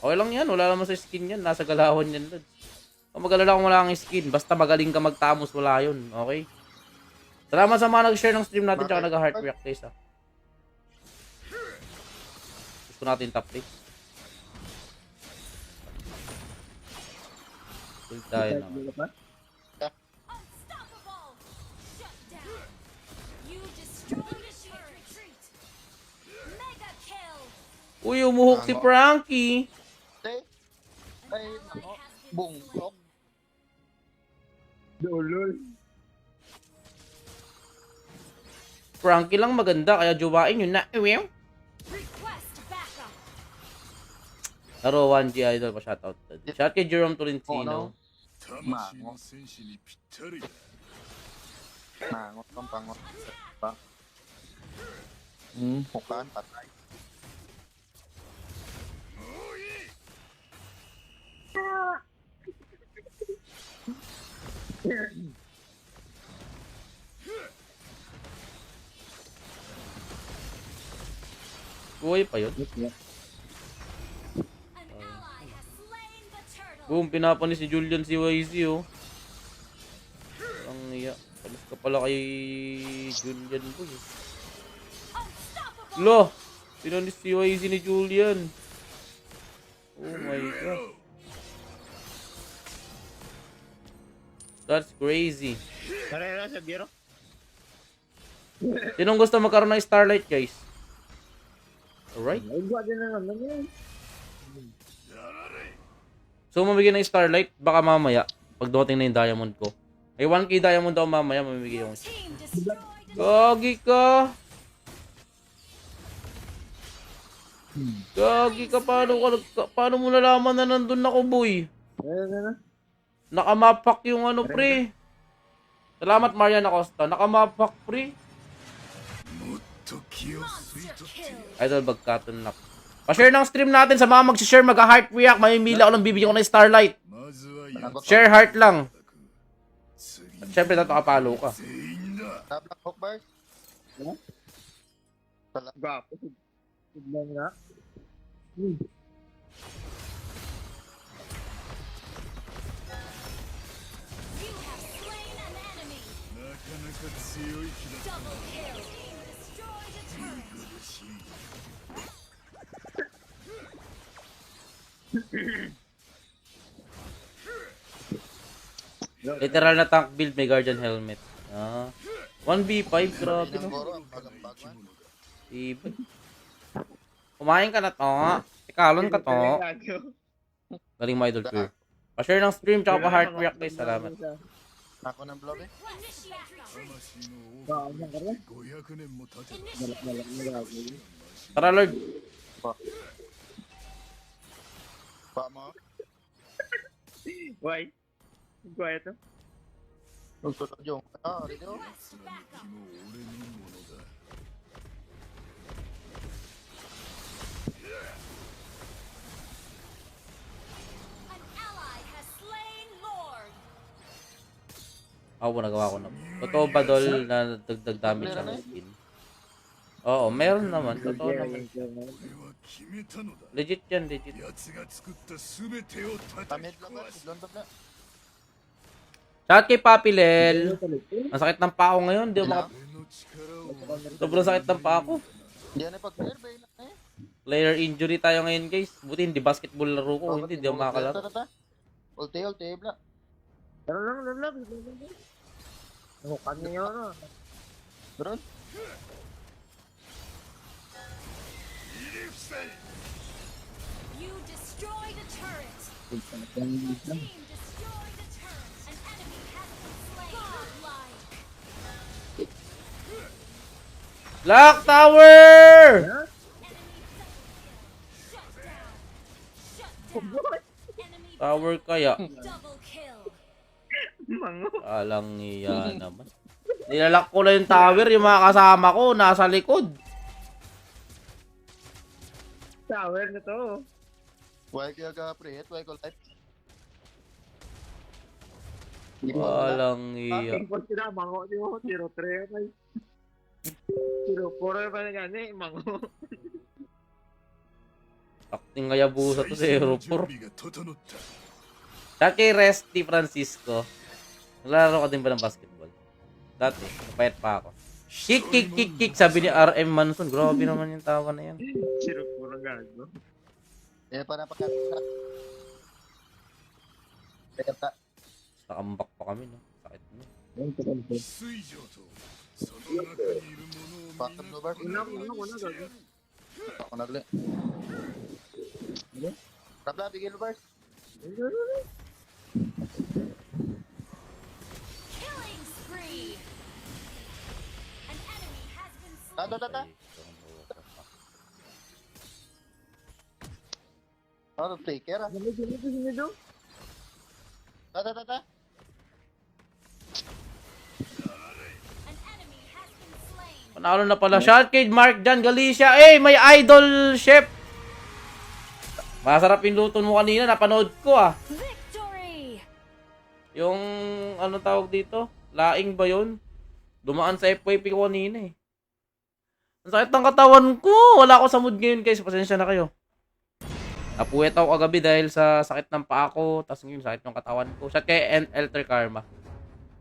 Okay lang yan, wala naman sa skin yan. Nasa galawan yan, Lods. Kung mag-alala kung wala kang skin, basta magaling ka magtamos, wala yun. Okay? Salamat sa mga nag-share ng stream natin tsaka nag-heart react guys ha. Gusto natin top lane. Full tayo na. Uy, umuhok si Frankie. Ay, nako. Bungkok. Dolol. Frankie lang maganda, kaya jowain yun na. Ewew. Laro 1G Idol pa shoutout. Shout kay Jerome Tolentino. Mango. Mango, pampangot. Pa. Hukan, patay. Buhay pa yun. Boom, pinapanis si Julian si YZ oh. Ang iya. Palis ka pala kay Julian boy. Lo! Pinanis si YZ ni Julian. Oh my god. That's crazy. Tara sa biro. Sinong gusto magkaroon ng Starlight guys? Alright. Igwa din na naman yun. So, mamigay ng Starlight, baka mamaya, pag dumating na yung diamond ko. Ay, 1k diamond daw mamaya, mamimigay yung... Gagi ka! Gagi ka, paano mo nalaman na nandun ako, boy? Ano? Nakamapak yung ano, pre. Salamat, Marian Acosta. Nakamapak, pre. Idol bagkaton na. Pa-share ng stream natin sa mga mag-share, mag-heart react. Mamimila ko lang, bibigyan ko ng Starlight. Share heart lang. At syempre, tatapalo ka. Black Hawk Bars? Gapo. Tignan nga. Literal na tank build, may guardian helmet. 1v5, grabe no. Iba. Kumain ka na to. Ikalon ka to. Galing mo idol pure. Pa-share ng stream tsaka pa-heart react guys. Salamat. Ako ng blob eh. Tara Lord. Pa mo. Why? Gua ito. Nagtutod yung. Rito. Ako nagawa ko na. Totoo ba dol na dagdag damage ang skin? Oo, meron naman. Totoo naman. Legit yan, legit. Tamid lang ba? Sidlon ba? Shout kay Papi Lel. Ang sakit ng paa ko ngayon. Di ako sobrang sakit ng paa ko. Hindi na pag-clear ba yun eh? Player injury tayo ngayon guys. Buti hindi basketball laro ko. Hindi ako makakalaro. Ulte, bla. Pero lang. Ano kanya na? Bron? You destroyed a turret. Team Destroyed a turret. An enemy has been slain. Godlike. Lock Tower! Shut down. Shut down. Enemy Tower kaya. double kill. Mango. Alang niya naman. Nilalak ko na yung tower. Yung mga kasama ko nasa likod. Tower na to. Why kaya ka-prehet? Why ko life? Walang iya. Tingkot sila, mango di mo. 0-3 ay. 0-4 pa na gani, mango. Ting Hayabusa to, 0-4. Dati kay Resty Francisco, naglalaro ka din ba ng basketball? Dati, napayat pa ako. Kick, kick, kick, kick, sabi ni RM Manson. Grabe naman yung tawa na yan. Sirok po ng gago. Eh, para pagkakita. Kaya ta. Nakambak pa kami, no? Sakit mo. Bakit mo ba? Una, gago. Ako nagli. Rabla, bigay mo ba? Killing spree. An enemy has been slain. Tata. Ano, taker ah? Sinido. Tata. An enemy has been slain. Panalo na pala. Shotcade, Mark Jan Galicia. Eh, may idol, chef. Masarap yung luto mo kanina. Napanood ko, ah. Victory. Yung, ano tawag dito? Laing ba yun? Dumaan sa FYP ko kanina, eh. Ang sakit ng katawan ko. Wala ako sa mood ngayon, guys. Pasensya na kayo. Napuwet ako kagabi dahil sa sakit ng paa ko. Tapos ngayon, sakit ng katawan ko. Shout kay Elter Karma.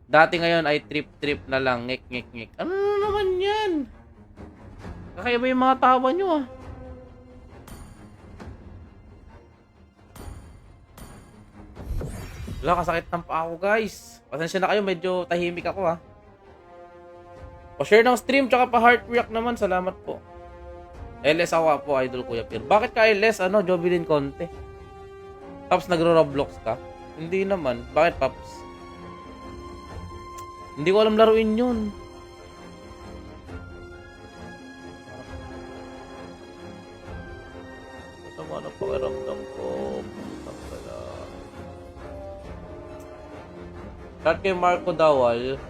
Dati ngayon ay trip na lang. Ngek. Ano naman yan? Kakaiba yung mga tawa nyo, ah. Wala, kasakit ng paa ko, guys. Pasensya na kayo, medyo tahimik ako, ha. Pa-share ng stream, tsaka pa-heart react naman. Salamat po. LS ako po, Idol Kuya Pir. Bakit ka LS? Ano, Jovelyn Conte? Paps, nagro-Roblox ka? Hindi naman. Bakit, Paps? Hindi ko alam laruin yun. Masama na pakiramdam ko. Putang pala. Shout kay Marco Dawal.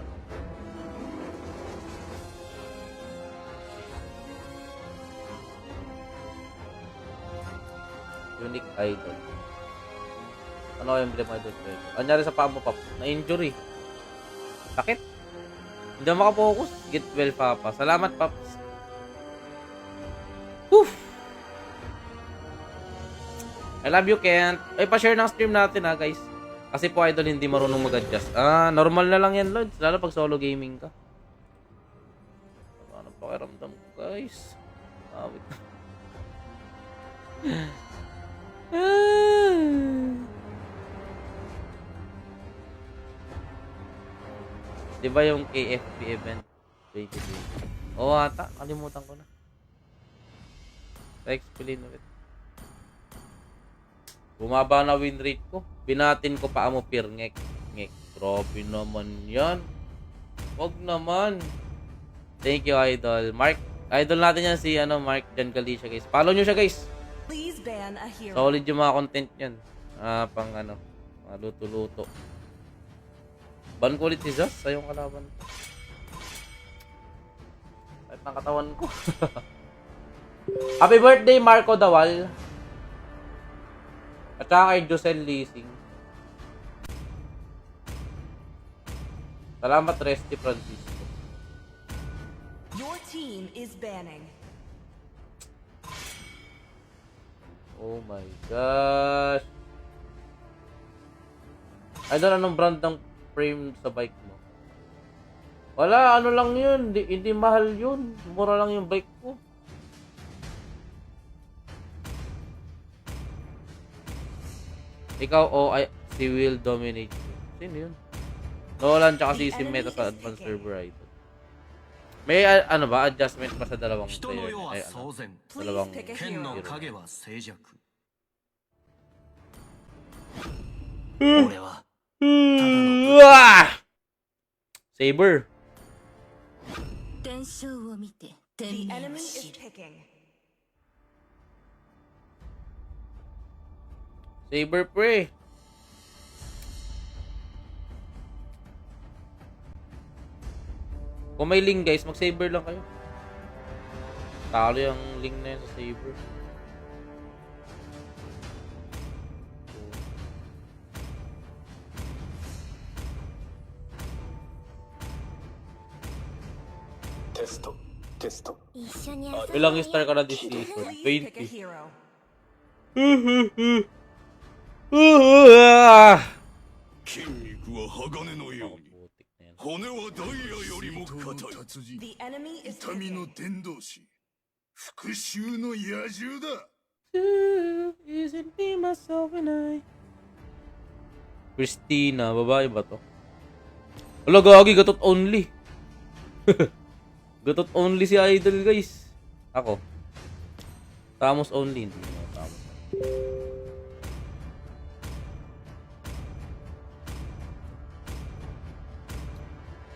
Unique idol. Ano yung emblem idol? Anyari sa paa mo, Pap? Na-injury. Sakit. Hindi ako makapokus. Get well, Papa. Salamat, Paps. Woof! I love you, Kent. Ay, pa-share ng stream natin, ha, guys. Kasi po, idol, hindi marunong mag-adjust. Ah, normal na lang yan, Lord. Lalo pag solo gaming ka. Ano pakiramdam ko, guys? Wait na. Diba yung KFP event 2020? Oo ata, kalimutan ko na. Pa-explain ulit. Bumaba na win rate ko. Binatin ko pa mo Pir. Ngek. Grabe naman yan. Wag naman. Thank you, Idol. Mark, idol natin yan si Mark Jan Galicia, guys. Follow nyo siya, guys. Please ban a hero. Solid yung mga content yan. Pang mga luto-luto. Ban ko ulit si Zaz sa yung kalaban. Kahit ng katawan ko. Happy birthday, Marco Dawal. At saka kay Josel Leasing. Salamat, Resty Francisco. Your team is banning. Oh my gosh. Idol, anong brand ng frame sa bike mo? Wala, ano lang yun. Hindi mahal yun. Mura lang yung bike ko. Ikaw si Will dominate you. Sino yun? Nolan tsaka si Meta sa advanced server idol. May adjustment pa sa dalawang player? Dalawang Pick a hero. Saber. The enemy is picking. Saber pre. Kung may link, guys, mag-saber lang kayo. Talo yung link na yun sa saber. Ilang star ka na this season? Please pick a 20. hero. Putik na yan. 骨はダイヤよりも硬い The enemy is 痛みの picking. 伝道師復讐の野獣だ Isn't me myself and I Christina, babae ba to? Wala gagi, gatot only. Gatot only si Idol guys. Ako. Tamos only, hindi mo tamos.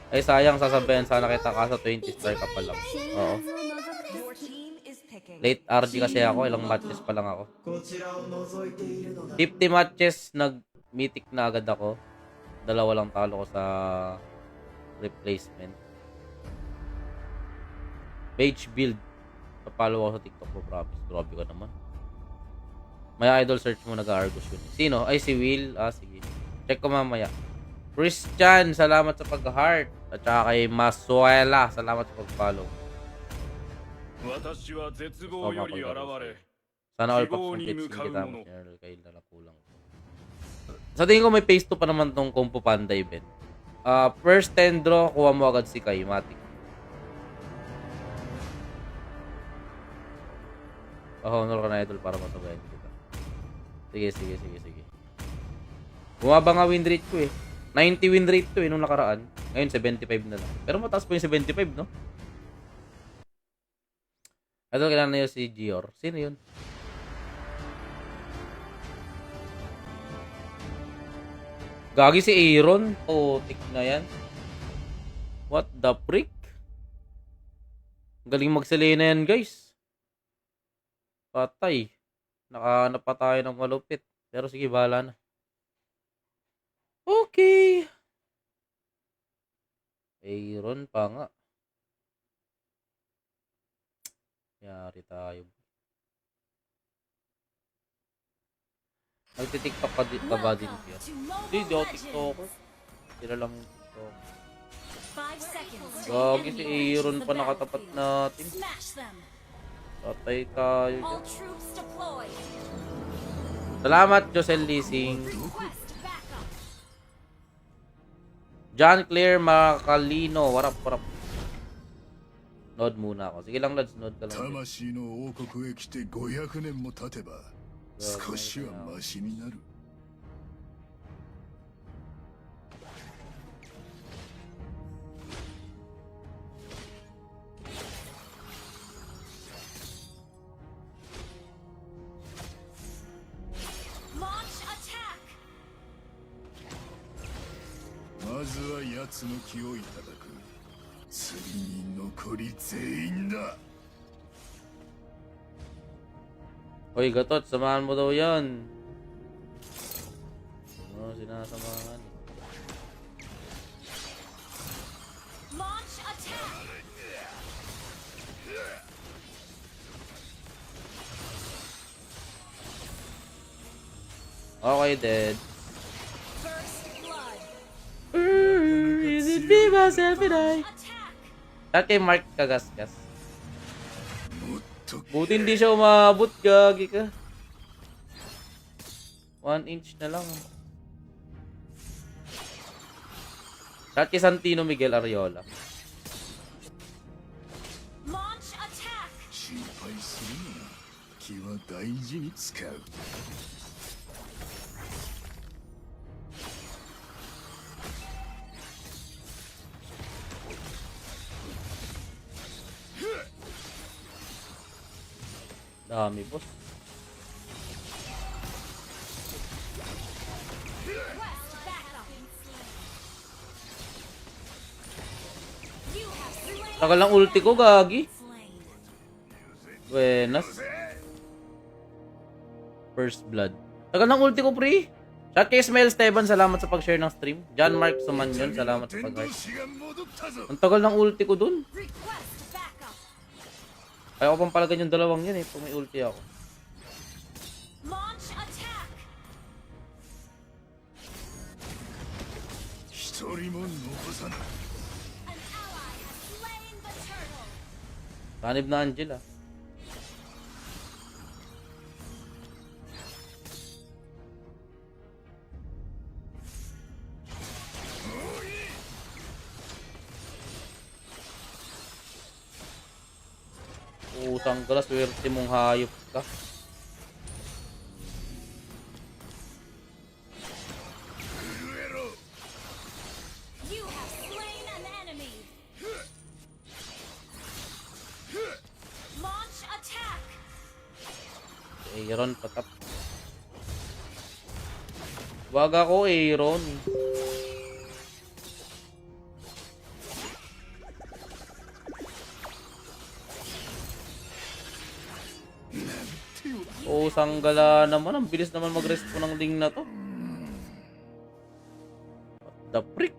Ay sayang, sasabayan sana kita kaso 20 star ka pa lang. Oo. Your team is picking. Late RG kasi ako, ilang matches pa lang ako. 50 matches, nag-mythic na agad ako. Dalawa lang talo ko sa replacement. Page build. Papalo ako sa TikTok ko, promise. Grabe ka naman. May idol search mo, nag-Argus yun. Sino? Ay, si Will. Ah, sige. Check ko mamaya. Christian, salamat sa pag-heart. At saka kay Masuela, salamat sa pag-follow. 私は絶望より現れ Sana all packs ng pits kita mo. Kayo na kulang. Sa tingin ko may phase 2 pa naman tong Kung Fu Panda event. First 10 draw, kuha mo agad si Kai Matic. Honor ka na idol para masabayan kita. Sige. Bumaba nga win rate ko eh. 90 win rate to eh nung nakaraan. Ngayon 75 na lang. Pero mataas pa yung 75 no? Ito kailangan na yun si Gior. Sino yun? Gagi si Aaron. Putik na yan. What the frick? Galing magsalina yan guys. Patay. Nakahanap pa tayo ng malupit. Pero sige, bahala na. Okay. Aaron pa nga. Yari tayo. Nagtitiktok ka ba din siya? Hindi, di ako tiktoker. Sila lang yung tiktoker. 5 seconds. Gagi si Aaron pa nakatapat natin. Smash them. Patay tayo All dyan. troops deployed. Salamat, Josel Leasing. Request backup. John Claire Macalino. Warap. Nod muna ako. Sige lang, Lods. Nod ka lang. 魂の王国へ来て500年も経てば少しはマシになる Launch attack. まずは奴の気をいただく次に残り全員だ Hoy, Gatot. Samahan mo daw yan. Ano, sinasamahan. Launch attack. Okay, dead. First blood. Is it me, myself, and I? Attack. At kay Mark Kagaskas. もっと Buti hindi siya umabot, gagi ka. 1 inch na lang. At kay Santino Miguel Ariola. Launch attack. 心配するな気は大事に使う Dami, boss. Request backup. You have slain. Tagal ng ulti ko, gagi. Slain. Buenas. First blood. Tagal ng ulti ko, pre. Shout kay Ismael Esteban, salamat sa pag-share ng stream. John Mark Sumanyon, salamat sa 伝道 pag-heart. 師が戻ったぞ Ang tagal ng ulti ko dun. Request backup. Ayaw ko pang palagan yung dalawang yan eh, kung may ulti ako. Launch attack. 一人も残さない An ally has slain the turtle. Sanib na Angela. Pusang gala, swerte mong hayop ka. You have slain an enemy. Launch attack. Aaron, patap. Wag ako, Aaron. Pusang gala naman. Ang bilis naman mag-respawn ng Ling na to. What the frick?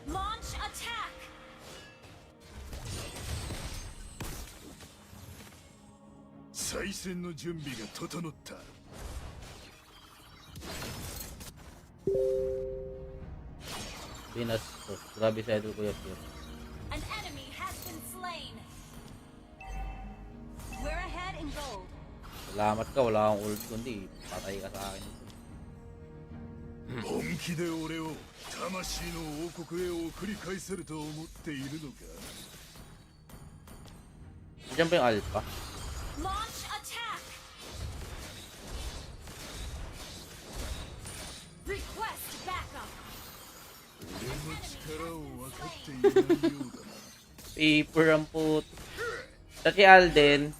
Launch attack. 再戦の準備が整った Pinas to. Grabe sa idol ko yung Pier. An enemy has been slain. We're ahead in gold. Salamat ka, wala akong ult kundi patay ka sa akin. 本気で俺を魂の王国へ送り返せると思っているのか Diyan pa yung alpha. Launch attack. Request backup. 俺の力を分かっていないようだな Paper ang put. Sa si Alden.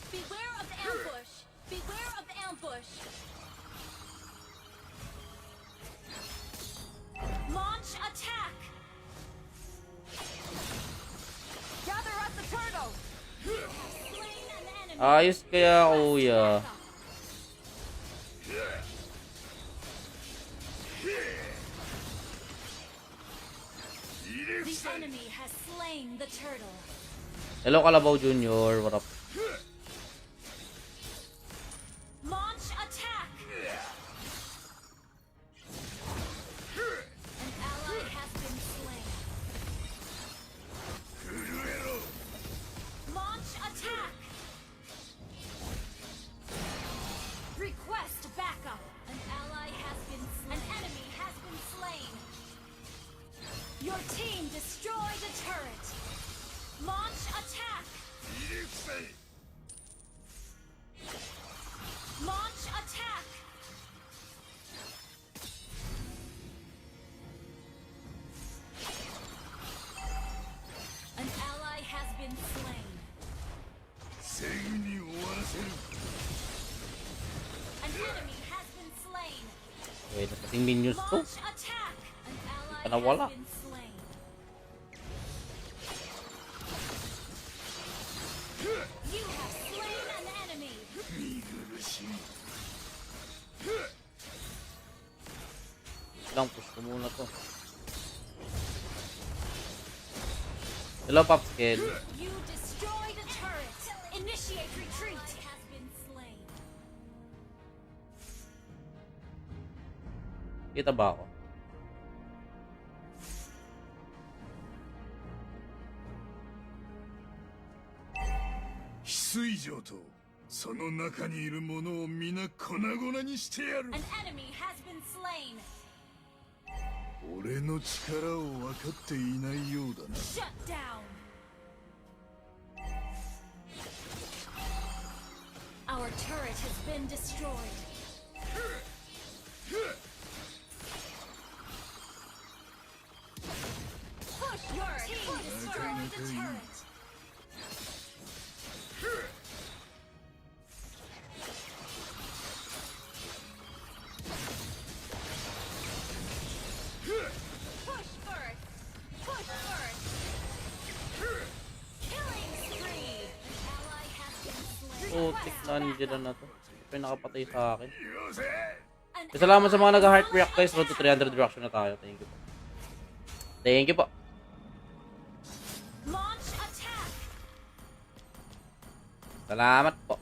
Beware of the ambush. Beware of the ambush. Launch attack. Gather up the turtle. Slain an enemy. Ayos kaya, kuya. The enemy has slain the turtle. Hello, Kalabaw Junior. What up? Launch attack. An ally has been slain. Launch attack. Request backup. An ally has been slain. An enemy has been slain. Your team destroyed a turret. Launch attack. Launch attack. An ally has been slain. すぐに終わらせる An enemy has been slain. Wait, kasing minions to. Launch attack. An ally Ka nawala. has been slain. You have slain an enemy. 見苦しい Lang, push ko muna to. Hello, Pops Kid. You destroyed a turret. Initiate retreat. Has been slain. Kita ba ako? 翡翠城とその中にいる者を皆粉々にしてやる An enemy has been slain. 俺の力を分かっていないようだな Shut down. Our turret has been destroyed. Push your team destroyed the turret. Push first. Push first. Killing spree. An ally has been slain. Oh, tik na nandiyan na to. May nakapatay sa akin. よせ An Salamat sa ally mga has nag-heart been react guys. Road to slain. 300 reaction na tayo. Thank you po. Thank you po. Launch attack. Salamat po.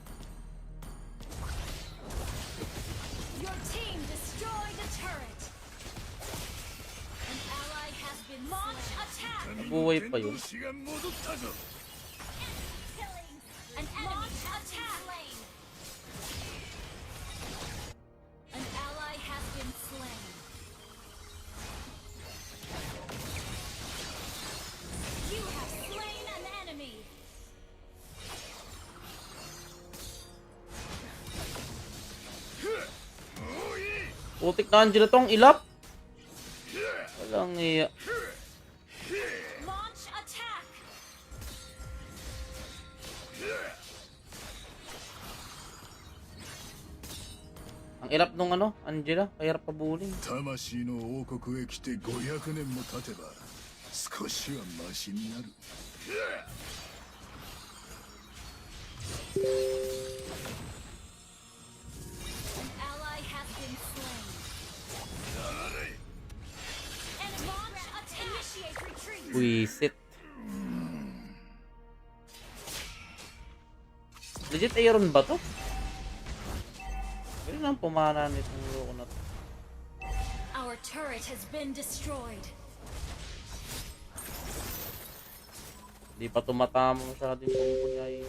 Your team destroyed a turret. An ally has been launch attack. Buhay pa yun. 天の使が戻ったぞ Killing. An enemy attack. Slain. An ally has been slain. You have slain an enemy. Putik na Angela tong ilap. Walang iya. Launch attack. Ang ilap nung ano, Angela. Kaya pabulin. 魂の王国へ来て500年も経てば少しはマシになる。 An ally has been slain. Enemy launch attack. Initiate retreat. Buisit. Legit Aeron ba to? Pero nang pumana nitong loko na to. Our turret has been destroyed. Di pa tumatama masyado yung combo niya eh.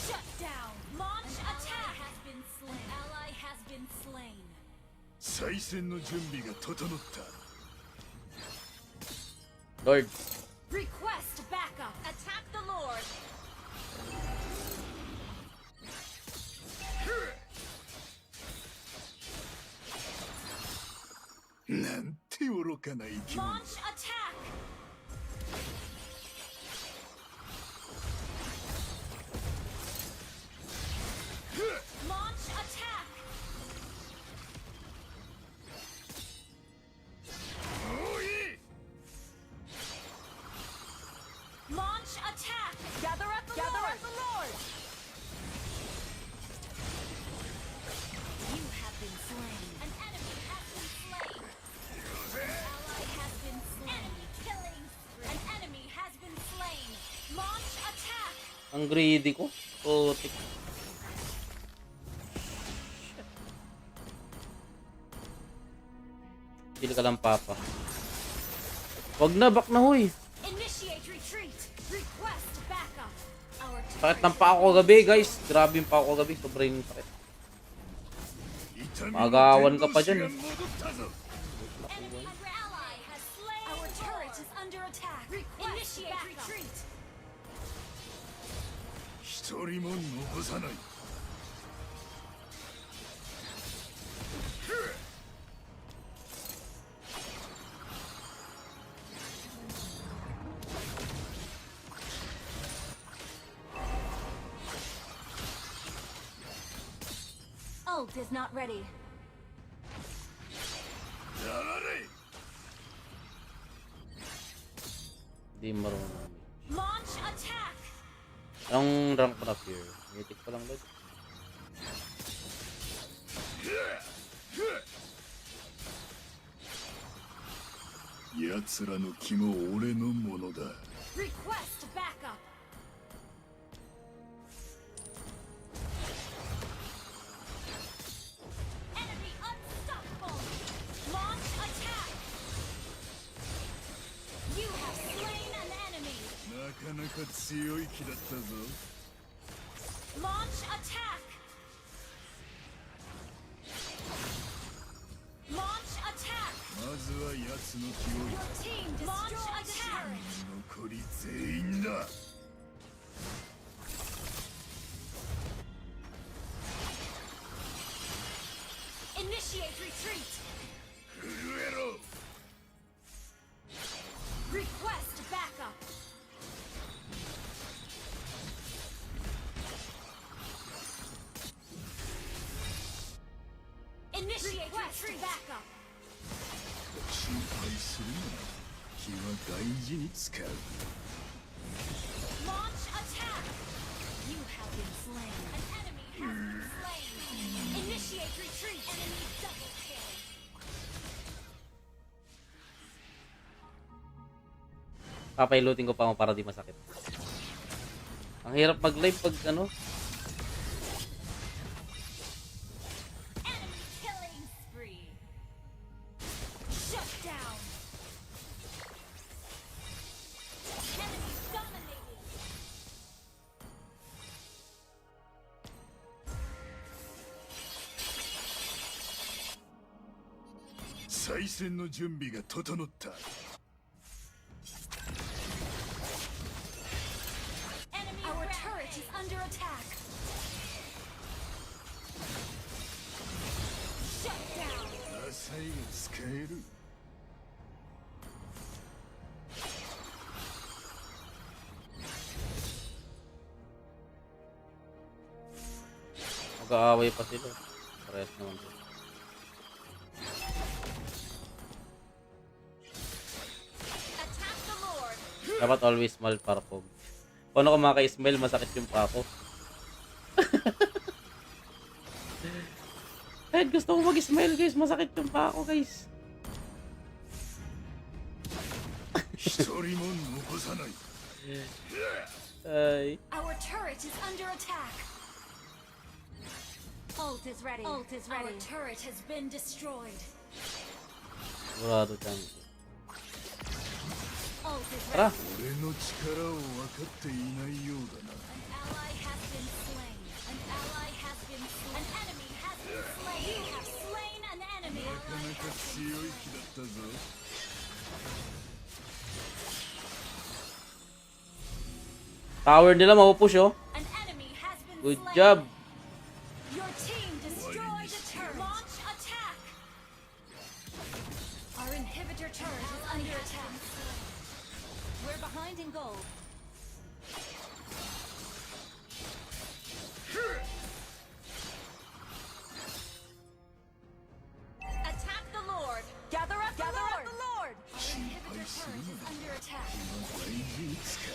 Shut down. Launch attack has been slain. An ally has been slain. 再戦の準備が整った。 Lord. Request backup. Attack the Lord. なんて愚かな生き物。 Launch attack. Launch attack. Launch attack. Gather up the Lord! You have been slain. An enemy has been slain. An ally has been slain. Enemy killing spree. An enemy has been slain. Launch attack. Ang greedy ko. Putik. Pili ka lang, Papa. Wag na, back na huy. Initiate retreat. Request backup. Our Sakit ng paa ko kagabi, guys. Grabe yung paa ko kagabi. Sobrang sakit. 痛みの Magawan ka pa 天 dyan 使 eh. が戻ったぞ。 enemy ally has slain. Our turret is under attack. Initiate retreat. 一人も残さない。 Ult is not ready. やられ。 Hindi marunong. Launch attack. Anong rank pa na fear? Mythic pa lang, Lord. 奴らの気も俺のものだ。 Request backup. Enemy unstoppable. Launch attack. You have slain an enemy. なかなか強い気だったぞ。 Launch attack. Launch attack. まずは奴の気を Your team destroyed a turret. 残り全員だ。 Initiate retreat. 震えろ。 Request backup. Initiate retreat. Backup. 心配するな。気は大事に使う。 Launch attack. You have been slain. An enemy has been slain. Initiate retreat. Enemy double kill. Papailutin ko pa ako para di masakit. Ang hirap mag-live pag ano. Enemy killing spree. Shut down. Enemy dominating. 再戦の準備が整った。 Enemy Our turret is under attack. える。 Mag-aaway pa sila. Parehas naman sila. Attack the Lord. Dapat always smile para po. Kung ano kumaka-smile, masakit yung pako. Kahit gusto ko mag-smile guys, masakit yung pako guys. 一人も残さない。 Ay. Our turret is under attack. Ult is ready. Ult is Our ready. turret has been destroyed. Sigurado dyan. Ult is ready. Tara. 俺の力を分かっていないようだな。 An ally has been slain. An ally has been slain. An enemy has been slain. You have slain an enemy. なかなか強い気だったぞ。 Tower nila mapupush oh. An enemy has been Good slain. job. Your team destroyed a turret. Launch attack. Our inhibitor turret is under attack. We're behind in gold. Attack the Lord. Gather up the Lord. Our inhibitor turret is under attack. 大事に使う。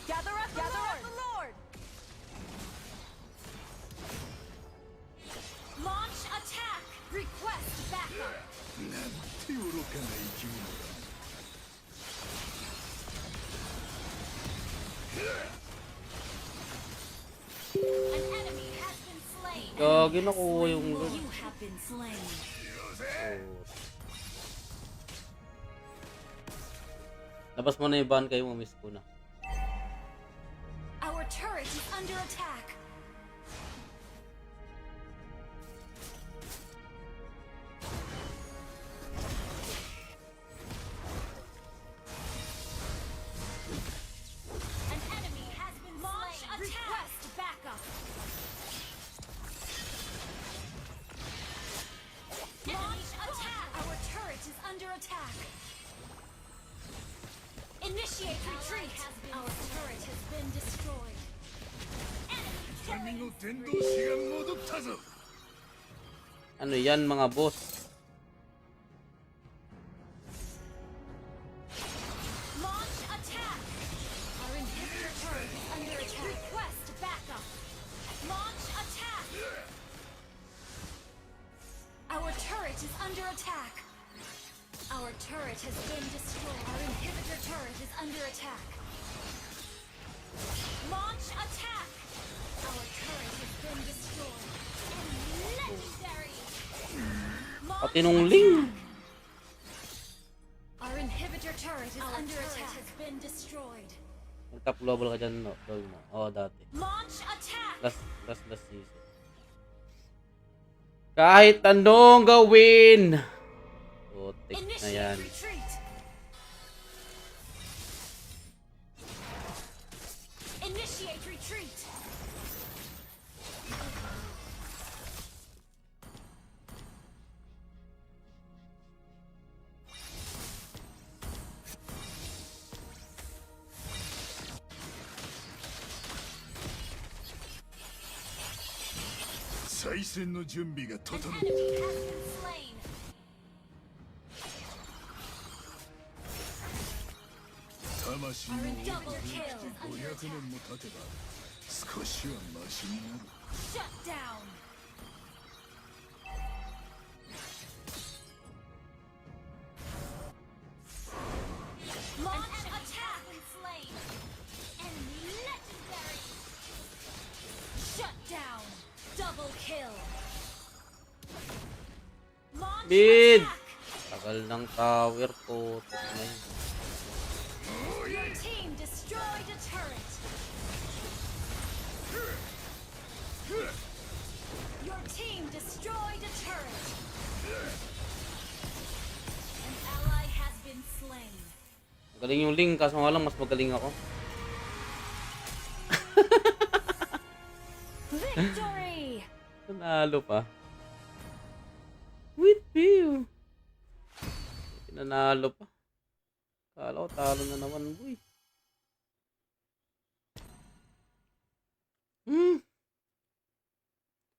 Gather up the Lord. Launch attack. Request backup. なんて愚かな生き物だ。 An enemy has been slain. Gagi nakuha yung loot. You have been slain. Labas mo na yung ban kayo, mamiss ko na. Our turret is under attack. An enemy has been launch slain. Request backup. Launch attack. Our turret is under attack. Initiate retreat. Our turret has been destroyed. Enemy 神の天道師が戻ったぞ。 Ano yan mga boss? launch attack. Our inhibitor turret is under attack. Request backup. Launch attack. Our turret is under attack. Our turret has been destroyed. Our inhibitor turret is under attack. Launch attack. Our turret has been destroyed. Legendary. Pati nung Ling. Our inhibitor turret is under attack. Has been destroyed. Nag-top global ka dyan, no? Dog mo. Oo, dati. Launch attack. Last season. Kahit anong gawin. Putik na yan. Initiate retreat. Initiate retreat. An 再戦の準備が An 整っ enemy has been slain. 魂の Our 王 double kill is 500 under 年 attack. も経てば少しはマシになる。 Shut down. Launch attack. Slain. Enemy legendary. Shut down. Double kill. Launch Mid. attack. Tagal ng tower, putik na yan. Your team destroyed a turret. Your team destroyed a turret. An ally has been slain. Magaling yung Ling, kaso nga lang mas magaling ako. Victory! Nanalo pa. Phew. Pinanalo pa. Kala ko talo na naman, boy.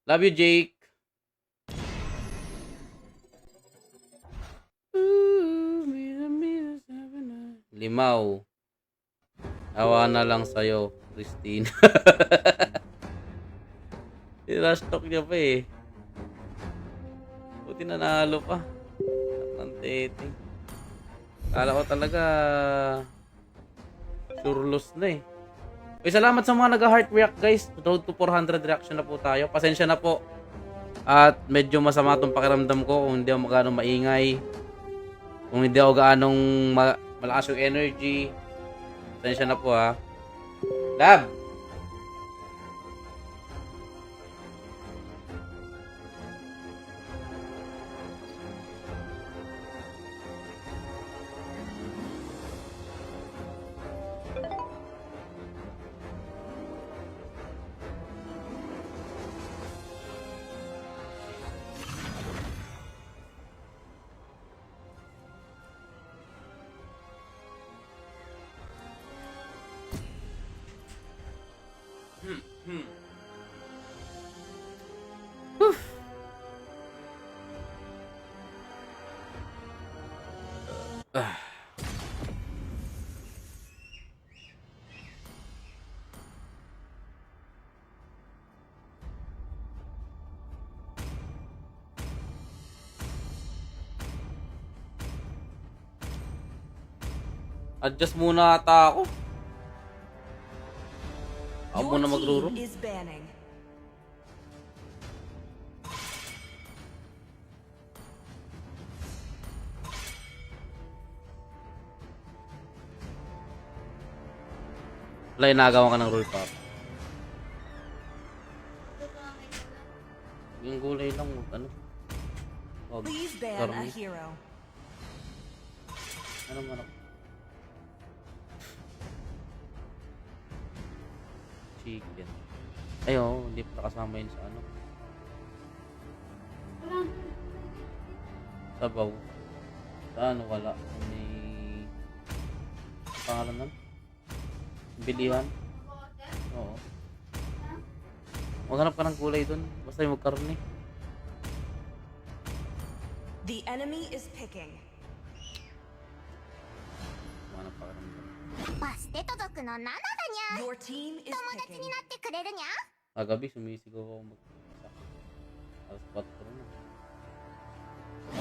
Love you, Jake. Limaw. Awa na lang sa'yo, Christine. Rush talk niya pa eh. Buti nanalo pa. Ang teting. Kala ko talaga sure loss na eh. Okay, salamat sa mga nag-heart react guys. Road to 400 reaction na po tayo. Pasensya na po. At medyo masama tong pakiramdam ko kung hindi ako magano maingay. Kung hindi ako gaanong malakas yung energy. Pasensya na po ha. Lab! Adjust muna ata ako. Ako Your muna team magluro. is banning. Wala, inagawan ka ng roll pop. Yung gulay lang, ano? Wag. Please ban a Garni. hero. Ano man ako? Chicken. Ay, oo, hindi pa kasama yun sa ano. Sabaw. Sa ano, wala. May pangalan nun? Bilihan? Oo. Maghanap ka ng gulay dun. Basta yung magkarni. The enemy is picking. Maghanap pa ka ng gulay. バステ届くの7だにゃ Your team is 友達 picking. になってくれるにゃ Kagabi, sumisigaw ako mag-isa. Alas 4 na.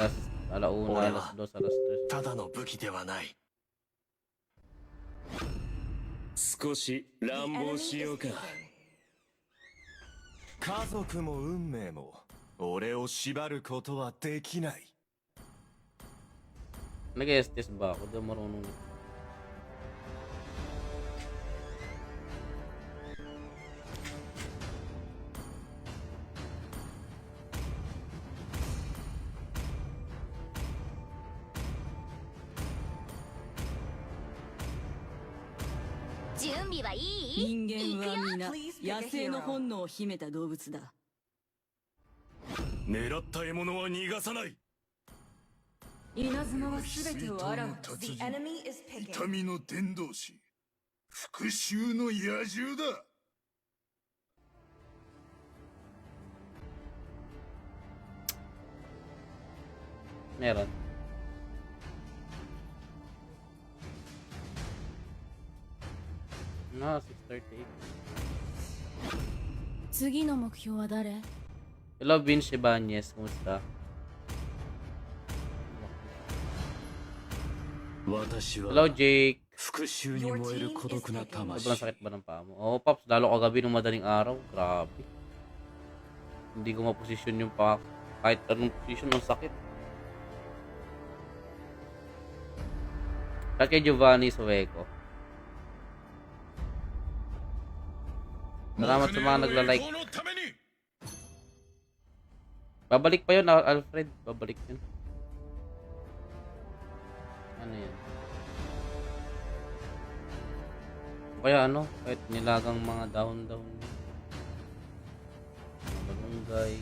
Alas, alauna, alas 2, alas 3. ただの武器ではない。少し The 乱 enemy 暴 is しようか。 picking. 家族も運命も俺を縛ることはできない。 Nag-estes ba ako? Di marunong.準備はいい人間は皆 Please pick a 野生の hero. 本能を秘めた動物だ。狙った獲物は逃がさない。稲妻は全てをあらわに The enemy is picking. 痛みの伝道師。復讐の野獣だ。 Meron. No, 6:38. 次の目標は誰？ Hello, Vince Ibanez. Kumusta? 私 Hello, Jake. 復讐に燃える孤独な Sobrang sakit ba ng paa mo? Oo, Pops. Lalo kagabi nung madaling araw. Grabe. Hindi ko maposisyon yung paa. Kahit anong position, ang sakit. At kay Giovanni Sueco. Salamat sa mga nagla-like. Babalik pa yun, Alfred. Babalik yun. Ano yan? Kaya ano, kahit nilagang mga dahon-dahon. Malunggay.